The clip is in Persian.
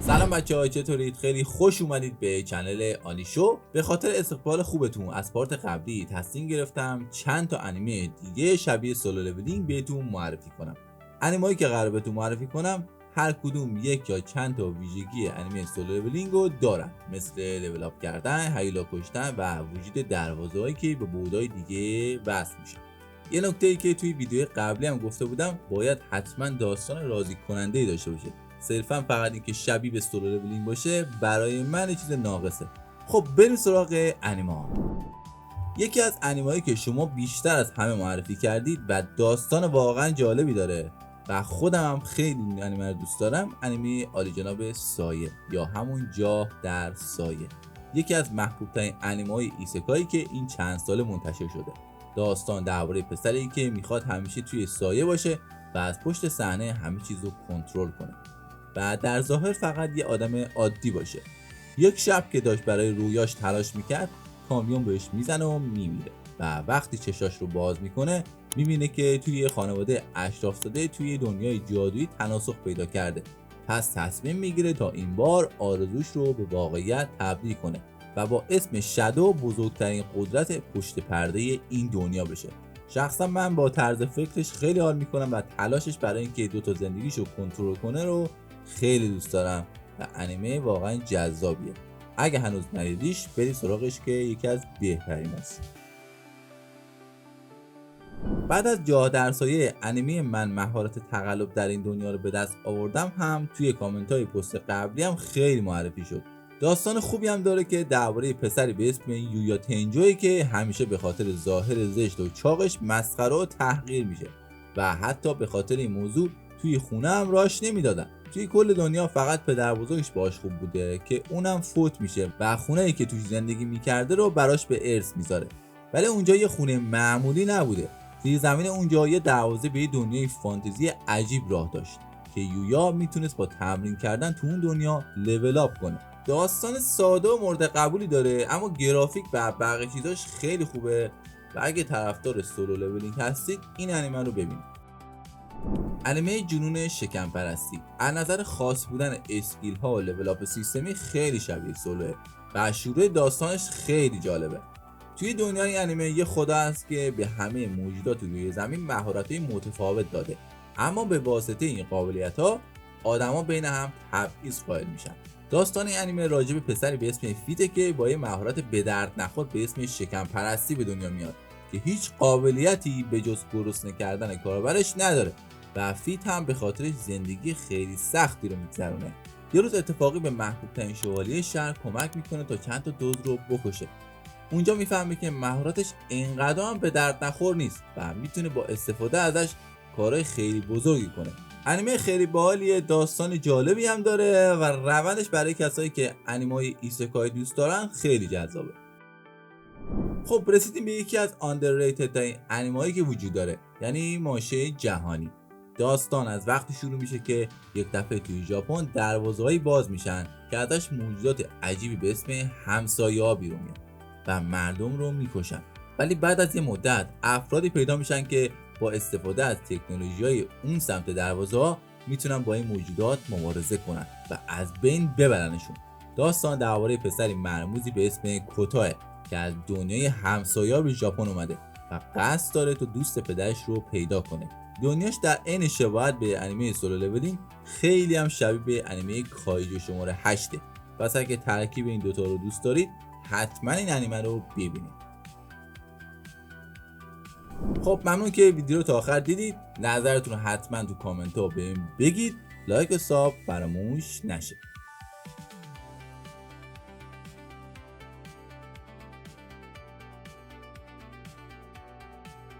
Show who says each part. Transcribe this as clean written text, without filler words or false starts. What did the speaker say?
Speaker 1: سلام بچه‌ها، چطورید؟ خیلی خوش اومدید به چنل آنی شو. به خاطر استقبال خوبتون از پارت قبلی تصمیم گرفتم چند تا انیمه دیگه شبیه سولو لولینگ بهتون معرفی کنم. انیمه‌ای که قراره بهتون معرفی کنم هر کدوم یک یا چند تا ویژگی انیمه سولو لولینگ رو دارن، مثل لول اپ کردن، هیولا کشتن و وجود دروازه‌هایی که به بودای دیگه وصل میشن. یه نکته‌ای که توی ویدیو قبلی هم گفته بودم، باید حتما داستان راضی کننده‌ای داشته باشه. صرفا فقط اینکه شبیه به سولو لولینگ باشه برای من یه چیز ناقصه. خب بریم سراغ انیمه. یکی از انیمه‌ای که شما بیشتر از همه معرفی کردید و داستان واقعا جالبی داره و خودم هم خیلی این انیمه رو دوست دارم، انیمه عالیجناب سایه یا همون جاه در سایه. یکی از محبوب‌ترین انیمه‌های ایسکایی که این چند ساله منتشر شده. داستان درباره پسری که میخواد همیشه توی سایه باشه و از پشت صحنه همه چیز رو کنترل کنه و در ظاهر فقط یه آدم عادی باشه. یک شب که داشت برای رویاش تلاش میکرد، کامیون بهش میزنه و میمیره و وقتی چشاش رو باز میکنه میبینه که توی یه خانواده اشراف زاده توی دنیای جادویی تناسخ پیدا کرده. پس تصمیم میگیره تا این بار آرزوش رو به واقعیت تبدیل کنه و با اسم شادو بزرگترین قدرت پشت پرده این دنیا بشه. شخصا من با طرز فکرش خیلی حال میکنم و تلاشش برای اینکه دو تا زندگیشو کنترل کنه رو خیلی دوست دارم و انیمه واقعا جذابیه. اگه هنوز ندیدیش برید سراغش که یکی از بهترین است. بعد از جاه در سایه انیمه من مهارت تقلب در این دنیا رو به دست آوردم هم توی کامنت های پست قبلی هم خیلی معرفی شد. داستان خوبی هم داره که درباره پسری به اسم یویا تنجوی که همیشه به خاطر ظاهر زشت و چاقش مسخره و تحقیر میشه و حتی به خاطر این موضوع توی خونه هم راش نمیدادن. توی کل دنیا فقط پدر بزرگش باش خوب بوده که اونم فوت میشه و خونه‌ای که توش زندگی میکرده رو براش به ارث میذاره. ولی اونجا یه خونه معمولی نبوده. زیر زمین اونجا یه دروازه به یه دنیای فانتزی عجیب راه داشت که یویا میتونست با تمرین کردن تو اون دنیا لول اپ کنه. داستان ساده و مورد قبولی داره اما گرافیک و بقیه چیزاش خیلی خوبه و اگه طرفدار سولو لولینگ هستید این انیمه رو ببینید. انیمه جنون شکم پرستی از نظر خاص بودن اسکیل ها و لول اپ سیستمی خیلی شبیه سولوه و شروع داستانش خیلی جالبه. توی دنیای انیمه یه خدا هست که به همه موجودات روی زمین مهارت‌های متفاوت داده، اما به واسطه این قابلیت‌ها آدما بین هم تبعیض قائل میشن. داستان این انیمه راجع به پسری به اسم فیته که با یه مهارت به درد نخور به اسم شکم پرستی به دنیا میاد که هیچ قابلیتی به جز گرسنه کردن کاربرش نداره و فیت هم به خاطرش زندگی خیلی سختی رو میگذرونه. یه روز اتفاقی به محبوب ترین شوالیه شهر کمک میکنه تا چند تا دزد رو بکشه. اونجا میفهمه که مهارتش اینقدر هم به درد نخور نیست و میتونه با استفاده ازش کارهای خیلی بزرگی کنه. انیمه خیلی باحالیه، داستان جالبی هم داره و روندش برای کسایی که انیمه‌های ایسکای دوست دارن خیلی جذابه. خب رسیدیم به یکی از underrated ترین انیمه‌هایی که وجود داره، یعنی ماشه جهانی. داستان از وقتی شروع میشه که یک دفعه توی ژاپن دروازه‌هایی باز میشن که ازش موجودات عجیبی به اسم همسایه‌ها بیرون میاد و مردم رو میکشن. ولی بعد از یه مدت افرادی پیدا میشن که با استفاده از تکنولوژی‌های اون سمت دروازه‌ها میتونن با این موجودات مبارزه کنن و از بین ببرنشون. داستان درباره پسری مرموزی به اسم کوتاه که از دنیای همسایه‌ها به ژاپن اومده و قصد داره تا دوست پدرش رو پیدا کنه. دنیاش در عین شباهت به انیمه سولو لولینگ خیلی هم شبیه به انیمه کایجو شماره 8. پس اگه ترکیب این دوتا رو دوست دارید حتما این انیمه رو ببینید. خب ممنون که ویدیو رو تا آخر دیدید. نظرتون رو حتما تو کامنت ها بهم بگید. لایک و ساب فراموش نشه.